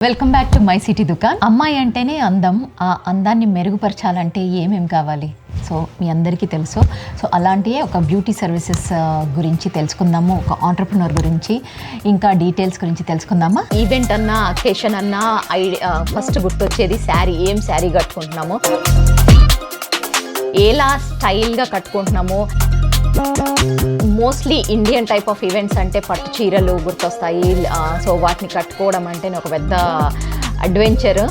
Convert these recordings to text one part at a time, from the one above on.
Welcome back to my city దుకాన్. అమ్మాయి అంటేనే అందం. ఆ అందాన్ని మెరుగుపరచాలంటే ఏమేం కావాలి? సో మీ అందరికీ తెలుసు. సో అలాంటియే ఒక బ్యూటీ సర్వీసెస్ గురించి తెలుసుకుందాము, ఒక ఆంటర్ప్రినర్ గురించి, ఇంకా డీటెయిల్స్ గురించి తెలుసుకుందామా. ఈవెంట్ అన్నా అకేషన్ అన్నా ఫస్ట్ గుర్తొచ్చేది శారీ. ఏం శారీ కట్టుకుంటున్నాము, ఎలా స్టైల్గా కట్టుకుంటున్నాము. Mostly Indian type of events అంటే పట్టు చీరలు గుర్తొస్తాయి. సో వాటిని కట్టుకోవడం అంటే ఒక పెద్ద అడ్వెంచర్.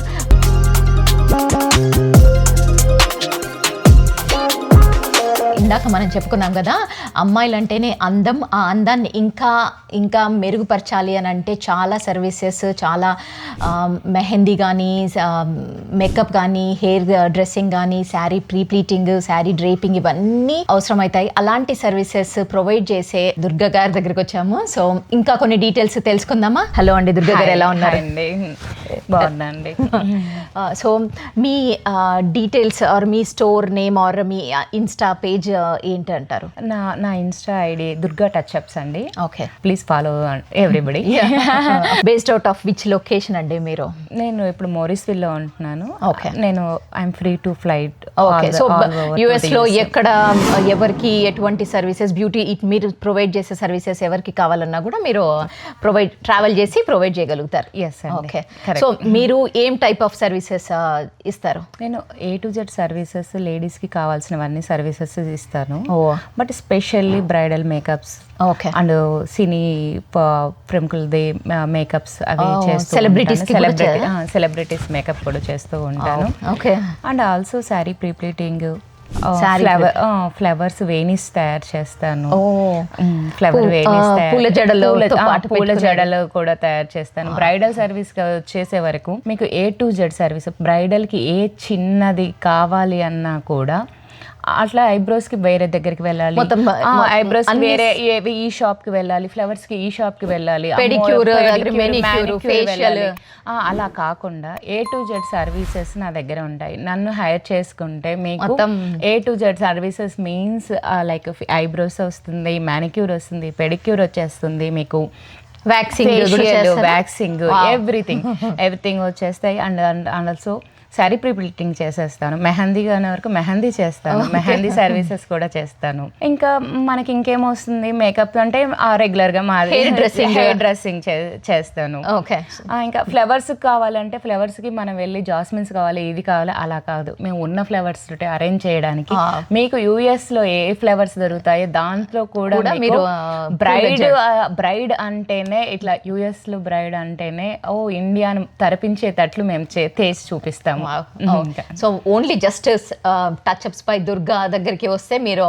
ఇందాక మనం చెప్పుకున్నాం కదా, అమ్మాయిలు అంటేనే అందం. ఆ అందాన్ని ఇంకా ఇంకా మెరుగుపరచాలి అని అంటే చాలా సర్వీసెస్, చాలా మెహందీ కానీ, మేకప్ కానీ, హెయిర్ డ్రెస్సింగ్ కానీ, శారీ ప్లీటింగ్, శారీ డ్రేపింగ్, ఇవన్నీ అవసరమవుతాయి. అలాంటి సర్వీసెస్ ప్రొవైడ్ చేసే దుర్గా గారి దగ్గరికి వచ్చాము. సో ఇంకా కొన్ని డీటెయిల్స్ తెలుసుకుందామా. హలో అండి దుర్గా గారు, ఎలా ఉన్నారు? బాగుందండి. సో మీ డీటెయిల్స్ ఆర్ మీ స్టోర్ నేమ్ ఆర్ మీ ఇన్స్టా పేజ్ ఏంటి అంటారు? నా insta ID Durga touch ups అండి. Okay, please follow everybody. Based out of which location అండి మీరు? నేను ఇప్పుడు మోరిస్విల్ లో ఉంటున్నాను. ఓకే, నేను I'm free to flight. Okay, so US లో ఎక్కడ ఎవరికి ఎటువంటి సర్వీసెస్, బ్యూటీ మీరు ప్రొవైడ్ చేసే సర్వీసెస్ ఎవరికి కావాలన్నా కూడా మీరు ట్రావెల్ చేసి ప్రొవైడ్ చేయగలుగుతారు. ఎస్. ఓకే, సో మీరు ఏం టైప్ ఆఫ్ సర్వీసెస్ ఇస్తారు? నేను A to Z services, ladies కి కావాల్సినవన్నీ సర్వీసెస్ ఇస్తాను. But specially bridal makeups, okay, and సినీ ప్రముఖులది మేకప్స్ అవి చేస్తూ, సెలబ్రిటీస్ మేకప్ కూడా చేస్తూ ఉంటాను. Okay, and also sari prepleating, flowers వేణీస్ తయారు చేస్తాను. ఫ్లవర్ వేణీస్, పూల జడలు కూడా తయారు చేస్తాను. బ్రైడల్ సర్వీస్ వచ్చేసే వరకు మీకు A to Z service. Bridal కి ఏ చిన్నది కావాలి అన్నా కూడా, అట్లా ఐబ్రోస్ కి వేరే దగ్గరికి వెళ్ళాలి, ఐబ్రోస్ వేరే ఈ షాప్ కి వెళ్ళాలి, ఫ్లవర్స్ కి ఈ షాప్ కి వెళ్ళాలి, ఫేషియల్, అలా కాకుండా A to Z సర్వీసెస్ నా దగ్గర ఉంటాయి. నన్ను హైర్ చేసుకుంటే మీకు A to Z services means like eyebrows వస్తుంది, మ్యానిక్యూర్ వస్తుంది, పెడిక్యూర్ వచ్చేస్తుంది, మీకు వ్యాక్సింగ్, ఎవ్రీథింగ్ వచ్చేస్తాయి. అండ్ ఆల్సో శారీ ప్రీప్లీటింగ్ చేసేస్తాను. మెహందీ అనే వరకు మెహందీ చేస్తాను. మెహందీ సర్వీసెస్ కూడా చేస్తాను. ఇంకా మనకి ఇంకేమొస్తుంది, మేకప్ అంటే రెగ్యులర్ గా హెయిర్ డ్రెస్సింగ్ చేస్తాను. ఓకే, ఇంకా ఫ్లవర్స్ కావాలంటే ఫ్లవర్స్ కి మనం వెళ్ళి జాస్మిన్స్ కావాలి, ఇది కావాలి, అలా కాదు. మేము ఉన్న ఫ్లవర్స్ తోటి అరేంజ్ చేయడానికి, మీకు US లో ఏ ఫ్లవర్స్ దొరుకుతాయో దాంట్లో కూడా మీరు బ్రైడ్ అంటేనే ఇట్లా, US లో బ్రైడ్ అంటేనే ఇండియాను తరపించేటట్లు మేము చేసి చూపిస్తాము. So only just touch ups పై దుర్గా దగ్గరికి వస్తే మీరు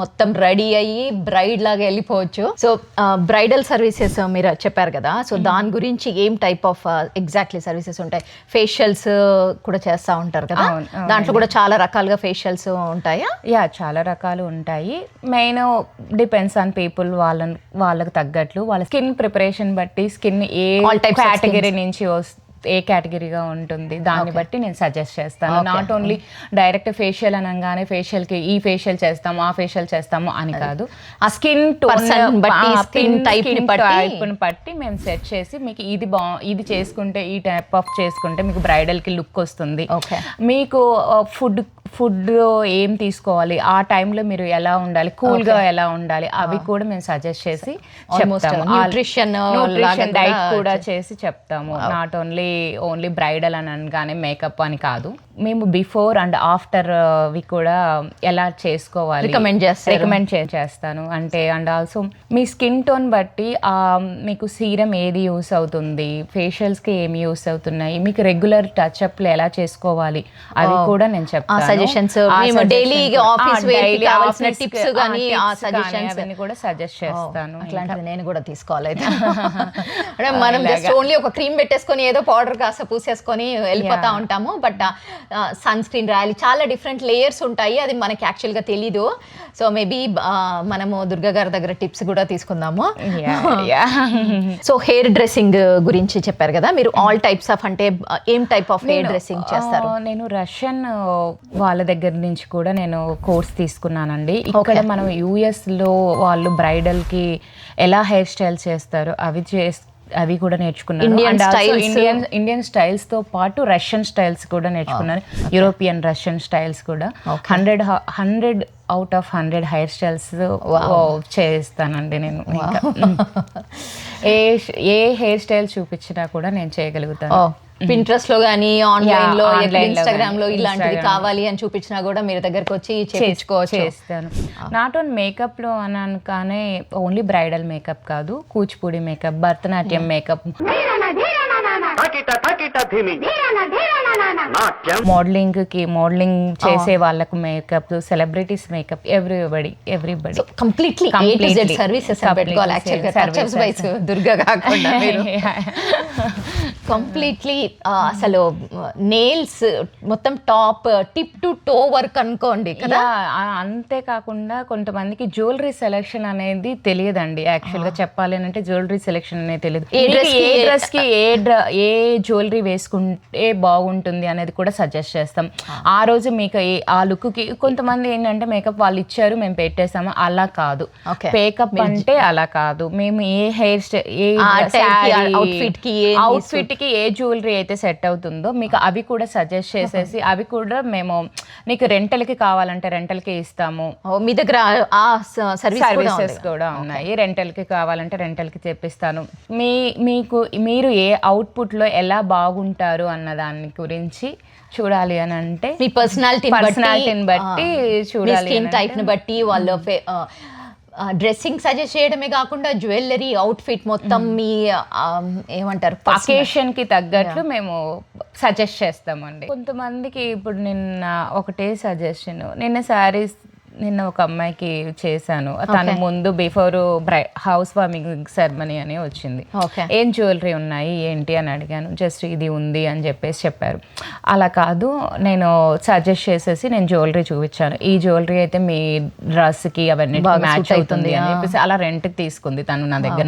మొత్తం రెడీ అయ్యి బ్రైడ్ లాగా వెళ్ళిపోవచ్చు. సో బ్రైడల్ సర్వీసెస్ మీరు చెప్పారు కదా, సో దాని గురించి ఏం టైప్ ఆఫ్ ఎగ్జాక్ట్లీ సర్వీసెస్ ఉంటాయి? ఫేషియల్స్ కూడా చేస్తూ ఉంటారు కదా, దాంట్లో కూడా చాలా రకాలుగా ఫేషియల్స్ ఉంటాయా? చాలా రకాలు ఉంటాయి. మెయిన్ డిపెండ్స్ ఆన్ పీపుల్, వాళ్ళకి తగ్గట్లు వాళ్ళ స్కిన్ ప్రిపరేషన్ బట్టి, స్కిన్ ఏ కేటగిరీ నుంచి ఏ కేటగిరీగా ఉంటుంది దాన్ని బట్టి నేను సజెస్ట్ చేస్తాను. నాట్ ఓన్లీ డైరెక్ట్ ఫేషియల్ అనగానే ఫేషియల్కి ఈ ఫేషియల్ చేస్తాము, ఆ ఫేషియల్ చేస్తాము అని కాదు. ఆ స్కిన్ స్కిన్ టైప్ని బట్టి మేము సెట్ చేసి, మీకు ఇది చేసుకుంటే, ఈ టైప్ ఆఫ్ చేసుకుంటే మీకు బ్రైడల్కి లుక్ వస్తుంది. మీకు ఫుడ్ ఏం తీసుకోవాలి, ఆ టైంలో మీరు ఎలా ఉండాలి, కూల్గా ఎలా ఉండాలి, అవి కూడా మేము సజెస్ట్ చేసి చెప్తాము. న్యూట్రిషన్ డైట్ కూడా చేసి చెప్తాము. నాట్ ఓన్లీ బ్రైడల్ అని అనగానే మేకప్ అని కాదు, మేము బిఫోర్ అండ్ ఆఫ్టర్ వి కూడా ఎలా చేసుకోవాలి రికమెండ్ చేస్తాను. అంటే and also me skin tone బట్టి మీకు సీరం ఏది యూస్ అవుతుంది, ఫేషియల్స్కి ఏమి యూస్ అవుతున్నాయి, మీకు రెగ్యులర్ టచ్అప్లు ఎలా చేసుకోవాలి అవి కూడా నేను చెప్తాను. కూడా సజెస్ట్ చేస్తాను. అట్లాంటిది నేను కూడా తీసుకోవాలి. మనం జస్ట్ ఓన్లీ ఒక క్రీమ్ పెట్టేసుకొని ఏదో పౌడర్ కాస్త పూసేసుకొని వెళ్ళిపోతా ఉంటాము. బట్ సన్ స్క్రీన్ రాయాలి, చాలా డిఫరెంట్ లేయర్స్ ఉంటాయి, అది మనకి యాక్చువల్గా తెలీదు. సో మేబీ మనము దుర్గా గారి దగ్గర టిప్స్ కూడా తీసుకుందాము. సో హెయిర్ డ్రెస్సింగ్ గురించి చెప్పారు కదా, మీరు ఆల్ టైప్స్ ఆఫ్, అంటే ఏం టైప్ ఆఫ్ హెయిర్ డ్రెస్సింగ్ చేస్తారు? నేను రష్యన్ వాళ్ళ దగ్గర నుంచి కూడా నేను కోర్స్ తీసుకున్నానండి. ఇక్కడ మనం US లో వాళ్ళు బ్రైడల్ కి ఎలా హెయిర్ స్టైల్ చేస్తారు అవి అవి కూడా నేర్చుకున్నాను. Indian styles. ఇండియన్ స్టైల్స్ తో పాటు రష్యన్ స్టైల్స్ కూడా నేర్చుకున్నాను. యూరోపియన్ రష్యన్ స్టైల్స్ కూడా 100 అవుట్ ఆఫ్ 100 హెయిర్ స్టైల్స్ చేస్తానండి నేను. ఇంకా ఏ హెయిర్ స్టైల్ చూపించినా కూడా నేను చేయగలుగుతాను. పింట్రెస్ట్ లో గానీ ఆన్లైన్ లో online లో ఇన్స్టాగ్రామ్ లో గానీ, ఇలాంటిది Instagram. కావాలి అని చూపించినా కూడా మీరు దగ్గరకు వచ్చి చేయించుకోవచ్చు. చేస్తాను. నాట్ ఓన్ మేకప్ లో అనగానే ఓన్లీ బ్రైడల్ మేకప్ కాదు, Kuchipudi makeup, Bharatanatyam makeup, modelling చేసే వాళ్ళకు makeup, celebrities makeup, everybody completely services పెట్టుకోవాలి. యాక్చువల్గా టచ్ వైస్ దుర్గా కాకుండా కంప్లీట్లీ అసలు నెయిల్స్ మొత్తం top tip to toe work అనుకోండి కదా. అంతేకాకుండా కొంతమందికి జ్యువెలరీ సెలెక్షన్ అనేది తెలియదండి. యాక్చువల్గా చెప్పాలి అంటే జ్యువెలరీ సెలెక్షన్ అనేది తెలియదు. ఏ డ్రెస్ కి ఏ జ్యువెలరీ వేసుకుంటే బాగుంటుంది అనేది కూడా సజెస్ట్ చేస్తాం. ఆ రోజు మీకు ఆ లుక్ కి కొంతమంది ఏంటంటే మేకప్ వాళ్ళు ఇచ్చారు మేము పెట్టేసాము, అలా కాదు. మేకప్ అంటే అలా కాదు. మేము ఏ హెయిర్ స్టైల్, ఏ అవుట్ఫిట్ కి ఏ జ్యువెలరీ అయితే సెట్ అవుతుందో మీకు అవి కూడా సజెస్ట్ చేసేసి అవి కూడా మేము నీకు రెంటల్కి కావాలంటే రెంటల్కి ఇస్తాము. మీ దగ్గర సర్వీసెస్ కూడా ఉన్నాయి. రెంటల్కి కావాలంటే రెంటల్కి తెప్పిస్తాను. మీరు ఏ అవుట్పుట్లో ఎలా బాగుంటారు అన్న దాని గురించి చూడాలి అని అంటే మీ పర్సనాలిటీని బట్టి చూడాలి, స్కిన్ టైప్ ని బట్టి వాళ్ళ డ్రెస్సింగ్ సజెస్ట్ చేయడమే కాకుండా జ్యువెలరీ అవుట్ఫిట్ మొత్తం మీ ఏమంటారు అకేషన్ కి తగ్గట్లు మేము సజెస్ట్ చేస్తామండి. కొంతమందికి ఇప్పుడు ఒకటే సజెషన్, నిన్న ఒక అమ్మాయికి చేశాను. తను ముందు బిఫోర్ హౌస్ వార్మింగ్ సెరమనీ అని వచ్చింది. ఏం జ్యువెలరీ ఉన్నాయి ఏంటి అని అడిగాను. జస్ట్ ఇది ఉంది అని చెప్పారు. అలా కాదు, నేను సజెస్ట్ చేసేసి నేను జ్యువెలరీ చూపించాను. ఈ జ్యువెలరీ అయితే మీ డ్రెస్కి అవన్నీ మ్యాచ్ అవుతుంది అని చెప్పేసి అలా రెంట్కి తీసుకుంది తను నా దగ్గర.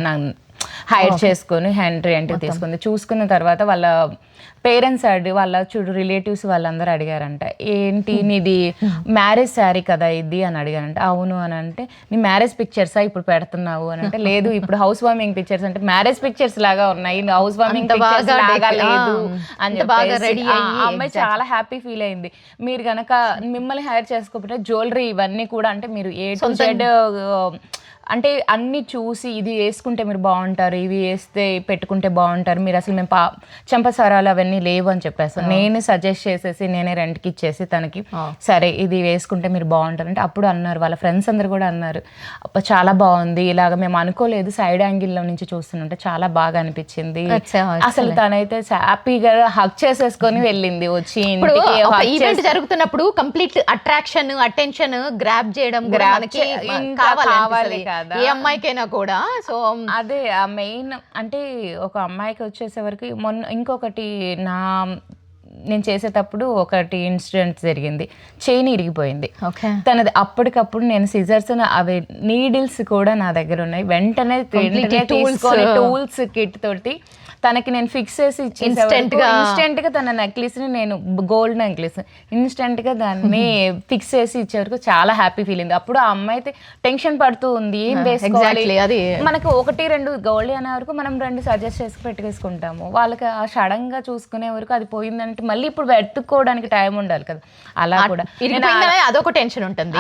హైర్ చేసుకుని రెంట్కి తీసుకుంది. చూసుకున్న తర్వాత వాళ్ళ పేరెంట్స్ వాళ్ళ రిలేటివ్స్ వాళ్ళందరూ అడిగారంట, ఏంటి నీది మ్యారేజ్ శారీ కదా ఇది అని అడిగారంట. అవును అని అంటే, నీ మ్యారేజ్ పిక్చర్సా ఇప్పుడు పెడుతున్నావు అని అంటే, లేదు ఇప్పుడు హౌస్ వార్మింగ్ పిక్చర్స్ అంటే మ్యారేజ్ పిక్చర్స్ లాగా ఉన్నాయి, హౌస్ వార్మింగ్ పిక్చర్స్ లాగా లేదు అని చెప్పేసి ఆ అమ్మాయి చాలా హ్యాపీ ఫీల్ అయింది. మీరు గనక మిమ్మల్ని హైర్ చేసుకోకపోతే జ్యువెలరీ ఇవన్నీ కూడా అంటే మీరు ఏ టు జెడ్ అంటే అన్ని చూసి ఇది వేసుకుంటే మీరు బాగుంటారు, ఇవి వేస్తే పెట్టుకుంటే బాగుంటారు, మీరు అసలు మేము చెంపసరాలు అవన్నీ లేవు అని చెప్పేస్తాను. నేనే సజెస్ట్ చేసేసి నేనే రెంట్కి ఇచ్చేసి తనకి సరే ఇది వేసుకుంటే మీరు బాగుంటారు అంటే అప్పుడు అన్నారు, వాళ్ళ ఫ్రెండ్స్ అందరు కూడా అన్నారు చాలా బాగుంది, ఇలాగ మేము అనుకోలేదు, సైడ్ యాంగిల్లో నుంచి చూస్తుంటే చాలా బాగా అనిపించింది. అసలు తనైతే హ్యాపీగా హగ్ చేసేసుకొని వెళ్ళింది వచ్చి. ఈవెంట్ జరుగుతున్నప్పుడు కంప్లీట్ అటెన్షన్ గ్రాబ్ చేయడం కావాలి ఏ అమ్మాయికైనా కూడా. సో అదే ఆ మెయిన్ అంటే ఒక అమ్మాయికి వచ్చేసే వరకు ఇంకొకటి నేను చేసేటప్పుడు ఒకటి ఇన్సిడెంట్ జరిగింది. చైన్ ఇరిగిపోయింది తనది. అప్పటికప్పుడు నేను సిజర్స్ అవి నీడిల్స్ కూడా నా దగ్గర ఉన్నాయి. వెంటనే టూల్స్ కిట్ తోటి తనకి నేను ఫిక్స్ చేసి ఇన్స్టెంట్ గా తన నెక్లెస్ ని, నేను గోల్డ్ నెక్లెస్ ఇన్స్టెంట్ గా దాన్ని ఫిక్స్ చేసి ఇచ్చే వరకు చాలా హ్యాపీ ఫీల్ అయింది. అప్పుడు ఆ అమ్మాయి అయితే టెన్షన్ పడుతూ ఉంది, ఏం వేసుకోవాలి. మనకు 1-2 గోల్డ్ అనే వరకు మనం 2 సజెస్ట్ చేసి పెట్టుకేసుకుంటాము. వాళ్ళకి ఆ సడన్ గా చూసుకునే వరకు అది పోయిందంటే మళ్ళీ ఇప్పుడు వెతుక్కోవడానికి టైం ఉండాలి కదా. అలా కూడా అదొక టెన్షన్ ఉంటుంది.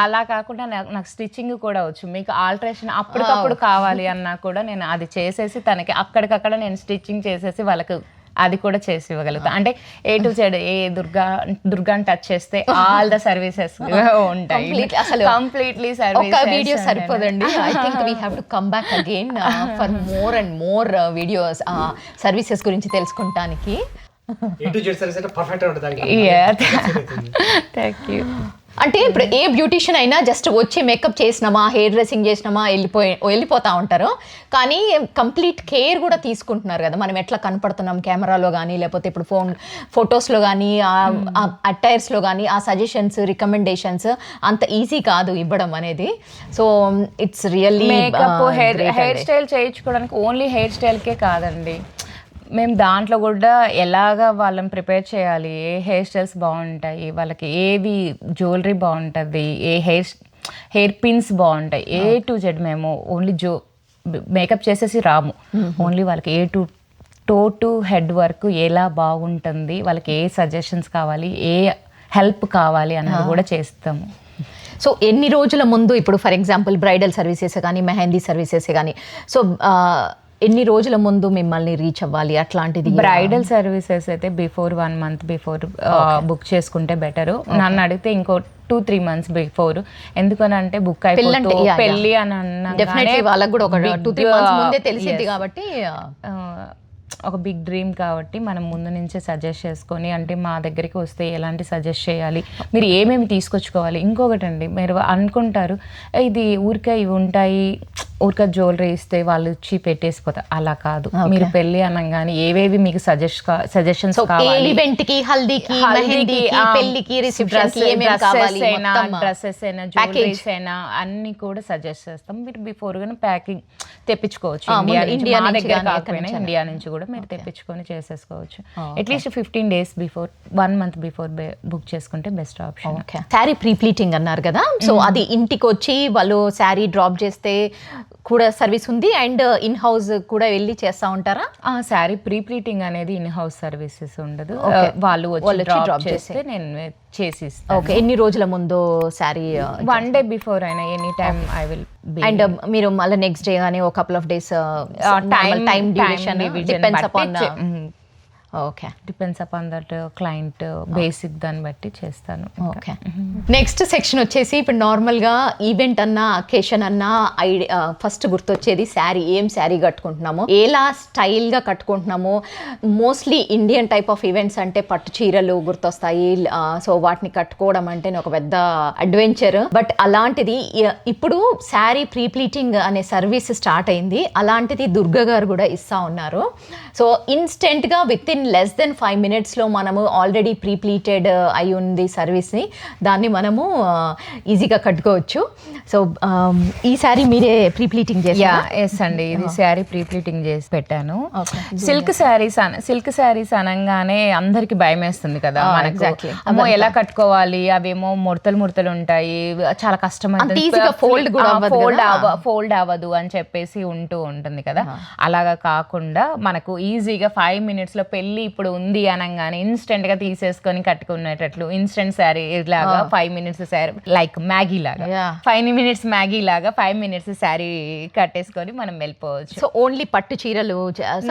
అలా కాకుండా నాకు స్టిచ్చింగ్ కూడా వచ్చు. మీకు ఆల్టరేషన్ అప్పటికప్పుడు కావాలి అన్నా కూడా నేను అది చేసేసి తనకి అక్కడికక్కడ నేను స్టిచ్చింగ్ చేసేసి వాళ్ళకి అది కూడా చేసి ఇవ్వగలుగుతాను. అంటే ఏ టు జెడ్ ఏ దుర్గాని టచ్ చేస్తే ఆల్ ద సర్వీసెస్ ఉంటాయి. Completely service. ఒక వీడియో సరిపోదండి. I think we have to come back again for more and more videos services గురించి తెలుసుకుంటానికి. Thank you. అంటే ఇప్పుడు ఏ బ్యూటీషియన్ అయినా జస్ట్ వచ్చి మేకప్ చేసినామా, హెయిర్ డ్రెస్సింగ్ చేసినామా వెళ్ళిపోతా ఉంటారు. కానీ కంప్లీట్ కేర్ కూడా తీసుకుంటున్నారు కదా. మనం ఎట్లా కనపడుతున్నాం కెమెరాలో కానీ, లేకపోతే ఇప్పుడు ఫొటోస్లో కానీ, అటైర్స్లో కానీ ఆ సజెషన్స్, రికమెండేషన్స్ అంత ఈజీ కాదు ఇవ్వడం అనేది. So it's really makeup hair style చేయించుకోవడానికి ఓన్లీ హెయిర్ స్టైల్కే కాదండి, మేము దాంట్లో కూడా ఎలాగా వాళ్ళని ప్రిపేర్ చేయాలి, ఏ హెయిర్ స్టైల్స్ బాగుంటాయి, వాళ్ళకి ఏవి జ్యువెలరీ బాగుంటుంది, ఏ హెయిర్ పిన్స్ బాగుంటాయి, ఏ టు జెడ్ మేము ఓన్లీ మేకప్ చేసేసి రాము. ఓన్లీ వాళ్ళకి టో టు హెడ్ వరకు ఎలా బాగుంటుంది, వాళ్ళకి ఏ సజెషన్స్ కావాలి, ఏ హెల్ప్ కావాలి అన్నది కూడా చేస్తాము. సో ఎన్ని రోజుల ముందు ఇప్పుడు ఫర్ ఎగ్జాంపుల్ బ్రైడల్ సర్వీసెస్ కానీ మెహందీ సర్వీసెస్ కానీ సో ఎన్ని రోజుల ముందు మిమ్మల్ని రీచ్ అవ్వాలి అట్లాంటిది? బ్రైడల్ సర్వీసెస్ అయితే బిఫోర్ 1 month బిఫోర్ బుక్ చేసుకుంటే బెటరు. నన్ను అడిగితే ఇంకో 2-3 months బిఫోర్. ఎందుకనంటే బుక్ అయిపోతే పెళ్ళి అని అన్నా వాళ్ళకి కూడా ఒక 2-3 months ముందే తెలిసింది కాబట్టి ఒక బిగ్ డ్రీమ్ కాబట్టి మనం ముందు నుంచే సజెస్ట్ చేసుకొని, అంటే మా దగ్గరికి వస్తే ఎలాంటి సజెస్ట్ చేయాలి, మీరు ఏమేమి తీసుకొచ్చుకోవాలి. ఇంకొకటి అండి, మీరు అనుకుంటారు ఇది ఊరికే ఇవి ఉంటాయి, ఊరికే జ్యువెలరీ ఇస్తే వాళ్ళు ఇచ్చి పెట్టేసిపోతారు. అలా కాదు. మీరు పెళ్లి అనగానే ఏవేవి మీకు సజెషన్స్ కావాలి, ఈవెంట్ కి, హల్దీకి, మెహందీకి, పెళ్లికి, రిసెప్షన్ కి ఏమేం కావాలి, డ్రెస్సెస్ అయినా జ్యువెలరీస్ అయినా అన్ని కూడా సజెస్ట్ చేస్తాం. మీరు బిఫోర్ గానే ప్యాకింగ్ తెప్పించుకోవచ్చు. ఇండియా దగ్గర కాకపోయినా ఇండియా నుంచి కూడా మీరు తెప్పించుకొని చేసేసుకోవచ్చు. At least 15 days before, 1 month before book చేసుకుంటే best option. Sari pre pleating అన్నారు కదా, సో అది ఇంటికి వచ్చి వాళ్ళు శారీ డ్రాప్ చేస్తే కూడా సర్వీస్ ఉంది, అండ్ ఇన్ హౌస్ కూడా వెళ్ళి చేస్తా ఉంటారా? శారీ ప్రీ ప్లీటింగ్ అనేది ఇన్ హౌస్ సర్వీసెస్ ఉండదు. వాళ్ళు వచ్చి డ్రాప్ చేస్తే నేను చేసి ఇస్తాను. ఓకే. ఎన్ని రోజుల ముందు శారీ? 1 day బిఫోర్ అయినా any time I will. And మీరు మళ్ళీ నెక్స్ట్ డే కానీ ఒక couple of days time duration depends upon. Okay, depends upon that client basic దాన్ని బట్టి చేస్తాను. ఓకే. నెక్స్ట్ సెక్షన్ వచ్చేసి ఇప్పుడు నార్మల్గా ఈవెంట్ అన్నా అకేషన్ అన్నా ఫస్ట్ గుర్తొచ్చేది శారీ. ఏం శారీ కట్టుకుంటున్నామో, ఎలా స్టైల్గా కట్టుకుంటున్నామో. Mostly Indian type of events అంటే పట్టు చీరలు గుర్తొస్తాయి. సో వాటిని కట్టుకోవడం అంటే ఒక పెద్ద అడ్వెంచర్. బట్ అలాంటిది ఇప్పుడు శారీ ప్రీ ప్లీటింగ్ అనే సర్వీస్ స్టార్ట్ అయింది. అలాంటిది దుర్గా గారు కూడా ఇస్తా ఉన్నారు. సో ఇన్స్టెంట్గా with in less than 5 minutes మనము ఆల్రెడీ ప్రీ ప్లీటెడ్ అయి ఉంది సర్వీస్ని, దాన్ని మనము ఈజీగా కట్టుకోవచ్చు. సో ఈ శారీ మీరే ప్రీ ప్లీటింగ్ చేశారా? ఎస్ అండి, ఇది శారీ ప్రీ ప్లీటింగ్ చేసి పెట్టాను. సిల్క్ శారీస్ అనగానే అందరికి భయం వేస్తుంది కదా మనకు. అమ్మో ఎలా కట్టుకోవాలి, అవేమో ముడతలు ఉంటాయి, చాలా కష్టమైంది, ఫోల్డ్ అవ్వదు అని చెప్పేసి ఉంటుంది కదా. అలాగా కాకుండా మనకు ఈజీగా 5 minutes లో పెళ్లి ఇప్పుడు ఉంది అనగానే ఇన్స్టెంట్ గా తీసేసుకొని కట్టుకునేటట్లు ఇన్స్టెంట్ శారీ లాగా 5 minutes శారీ, లైక్ మ్యాగీ లాగా 5 minutes మ్యాగీ లాగా 5 minutes శారీ కట్టేసుకొని మనం వెళ్ళిపోవచ్చు. సో ఓన్లీ పట్టు చీరలు,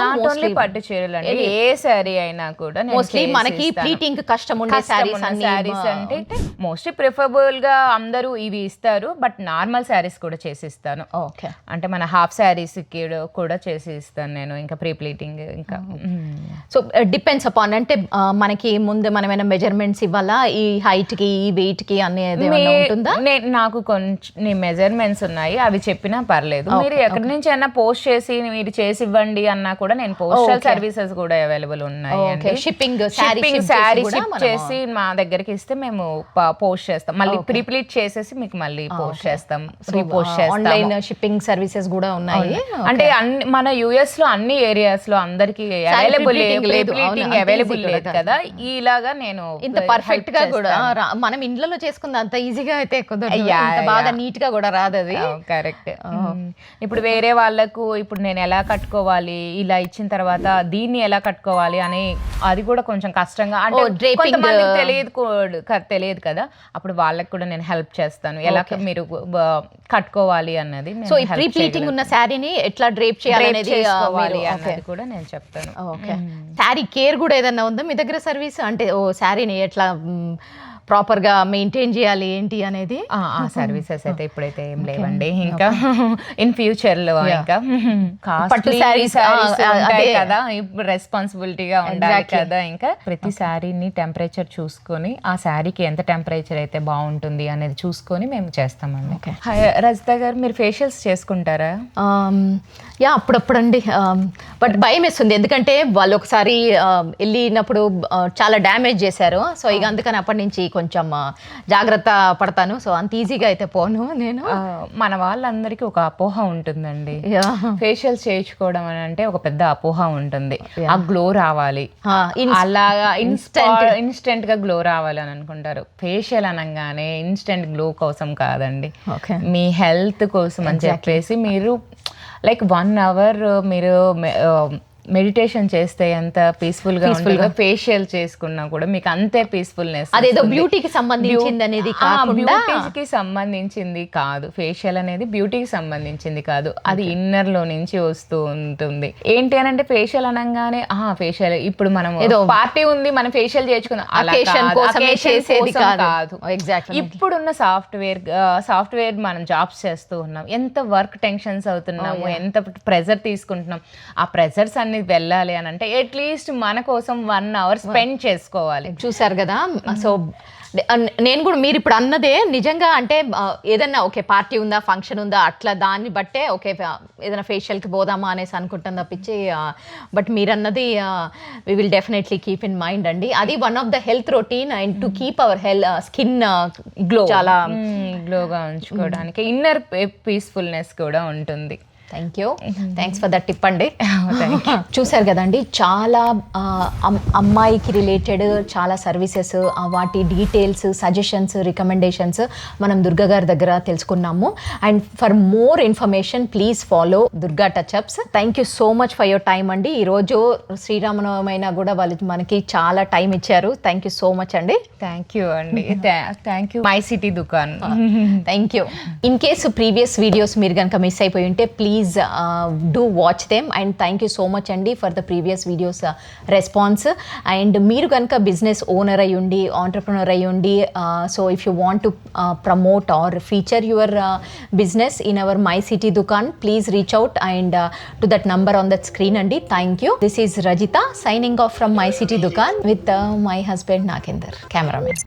నాట్ ఓన్లీ పట్టు చీరలు అండి, ఏ శారీ అయినా కూడా మోస్ట్లీ మనకి ప్లీటింగ్ కష్టం ఉండే శారీస్ అంటే మోస్ట్లీ ప్రిఫరబుల్ గా అందరూ ఇవి ఇస్తారు, బట్ నార్మల్ శారీస్ కూడా చేసి ఇస్తాను. ఓకే. అంటే మన హాఫ్ శారీస్ కూడా చేసి ఇస్తాను నేను, ఇంకా ప్రీ ప్లీటింగ్ ఇంకా. సో డిపెండ్స్ అపాన్, అంటే మనకి ముందు మనమైనా మెజర్మెంట్స్ ఇవ్వాలా ఈ హైట్ కి, ఈ వెయిట్ కి అనేది ఉంటుందా? నాకు కొంచెం మెజర్మెంట్స్ ఉన్నాయి, అవి చెప్పినా పర్లేదు. మీరు ఎక్కడి నుంచి అయినా పోస్ట్ చేసి మీరు చేసి ఇవ్వండి అన్నా కూడా నేను పోస్టల్ సర్వీసెస్ కూడా అవైలబుల్ ఉన్నాయి. షిప్పింగ్ శారీ షిప్ చేసి మా దగ్గరికి ఇస్తే మేము పోస్ట్ చేస్తాం, మళ్ళీ ప్రీ ప్లీట్ చేసేసి మీకు మళ్ళీ పోస్ట్ చేస్తాం, రీపోస్ట్ చేస్తాం. ఆన్లైన్ షిప్పింగ్ సర్వీసెస్ కూడా ఉన్నాయి. అంటే మన యుఎస్ లో అన్ని ఏరియాస్ లో అందరికి అవైలబుల్ లేదు కదా. ఇలాగా నేను ఇంత పర్ఫెక్ట్ గా కూడా మనం ఇంట్లో చేసుకుంది అంత ఈజీగా అయితే బాగా నీట్ గా కూడా రాదు అది. కరెక్ట్. ఇప్పుడు వేరే వాళ్ళకు ఇప్పుడు నేను ఎలా కట్టుకోవాలి, ఇలా ఇచ్చిన తర్వాత దీన్ని ఎలా కట్టుకోవాలి అని అది కూడా కొంచెం కష్టంగా, అంటే తెలియదు కదా, అప్పుడు వాళ్ళకి కూడా నేను హెల్ప్ చేస్తాను ఎలా మీరు కట్టుకోవాలి అన్నది. సో ఈ ప్రీ ప్లీటింగ్ ఉన్న శారీని ఎట్లా డ్రేప్ చేయాలి అనేది కూడా నేను చెప్తాను. ఓకే. శారీ కేర్ కూడా ఏదన్నా ఉందా మీ దగ్గర సర్వీస్? అంటే ఓ శారీని ఎట్లా ప్రాపర్గా మెయింటైన్ చేయాలి ఏంటి అనేది? సర్వీసెస్ అయితే ఇప్పుడైతే ఏం లేవండి, ఇంకా ఇన్ ఫ్యూచర్లో ఇంకా పట్టు శారీస్ కదా, ఇప్పుడు రెస్పాన్సిబిలిటీగా ఉండాలి కదా. ఇంకా ప్రతి శారీని టెంపరేచర్ చూసుకొని ఆ శారీకి ఎంత టెంపరేచర్ అయితే బాగుంటుంది అనేది చూసుకొని మేము చేస్తామండి. రజిత గారు, మీరు ఫేషియల్స్ చేసుకుంటారా? అప్పుడప్పుడు అండి, బట్ భయం వేస్తుంది, ఎందుకంటే వాళ్ళు ఒకసారి వెళ్ళినప్పుడు చాలా డ్యామేజ్ చేశారు. సో ఇక అందుకని అప్పటి నుంచి కొంచెం జాగ్రత్త పడతాను. సో అంత ఈజీగా అయితే పోను నేను. మన వాళ్ళందరికీ ఒక అపోహ ఉంటుందండి, ఫేషియల్స్ చేయించుకోవడం అని అంటే ఒక పెద్ద అపోహ ఉంటుంది. ఆ గ్లో రావాలి, అలాగా ఇన్స్టెంట్ గా గ్లో రావాలి అని అనుకుంటారు. ఫేషియల్ అనగానే ఇన్స్టెంట్ గ్లో కోసం కాదండి, మీ హెల్త్ కోసం అని చెప్పేసి మీరు లైక్ 1 అవర్ మీరు మెడిటేషన్ చేస్తే ఎంత పీస్ఫుల్గా ఉంటుందో ఫేషియల్ చేసుకున్నా కూడా మీకు అంతే పీస్ఫుల్నెస్. అదేదో బ్యూటీకి సంబంధించింది అనేది కాకుండా బ్యూటీకి సంబంధించింది కాదు, ఫేషియల్ అనేది బ్యూటీకి సంబంధించింది కాదు, అది ఇన్నర్ లో నుంచి వస్తూ ఉంటుంది. ఏంటి అని అంటే ఫేషియల్ అనగానే ఫేషియల్ ఇప్పుడు మనం ఏదో పార్టీ ఉంది మనం ఫేషియల్ చేసుకుందాం కాదు. ఎగ్జాక్ట్లీ ఇప్పుడున్న సాఫ్ట్వేర్ మనం జాబ్స్ చేస్తూ ఉన్నాం, ఎంత వర్క్ టెన్షన్స్ అవుతున్నాము, ఎంత ప్రెజర్ తీసుకుంటున్నాం. ఆ ప్రెజర్స్ అన్ని వెళ్ళాలి అని అంటే అట్లీస్ట్ మన కోసం 1 అవర్ స్పెండ్ చేసుకోవాలి. చూసారు కదా. సో నేను కూడా మీరు ఇప్పుడు అన్నదే నిజంగా అంటే ఏదన్నా ఓకే పార్టీ ఉందా ఫంక్షన్ ఉందా అట్లా దాన్ని బట్టే ఓకే ఏదైనా ఫేషియల్కి పోదామా అనేసి అనుకుంటాం తప్పించి బట్ మీరు అన్నది we will definitely keep in mind అండి. అది one of the health routine and to keep our skin glow చాలా గ్లోగా ఉంచుకోవడానికి ఇన్నర్ పీస్ఫుల్నెస్ కూడా ఉంటుంది. థ్యాంక్స్ ఫర్ దట్ టిప్ అండి. చూసారు కదండి, చాలా అమ్మాయికి రిలేటెడ్ చాలా సర్వీసెస్, వాటి డీటెయిల్స్, సజెషన్స్, రికమెండేషన్స్ మనం దుర్గా గారి దగ్గర తెలుసుకున్నాము. And for more information please follow Durga touch-ups. Thank you so much for your time అండి. ఈరోజు శ్రీరామనవమి అయినా కూడా వాళ్ళు మనకి చాలా టైం ఇచ్చారు. థ్యాంక్ యూ సో మచ్ అండి. థ్యాంక్ యూ అండి. థ్యాంక్ యూ మై సిటీ దుకాన్. Thank you. In case previous videos మీరు కనుక మిస్ అయిపోయి ఉంటే please do watch them and thank you so much అండి for the previous videos response. and మీరు కనుక బిజినెస్ ఓనర్ అయి ఉండి ఆంటర్ప్రినర్ అయి ఉండి so if you want to promote or feature your business in our My City Dukaan, please reach out and to that number on that screen అండి. thank you. This is Rajita signing off from My City Dukaan with my husband Nakinder, cameraman.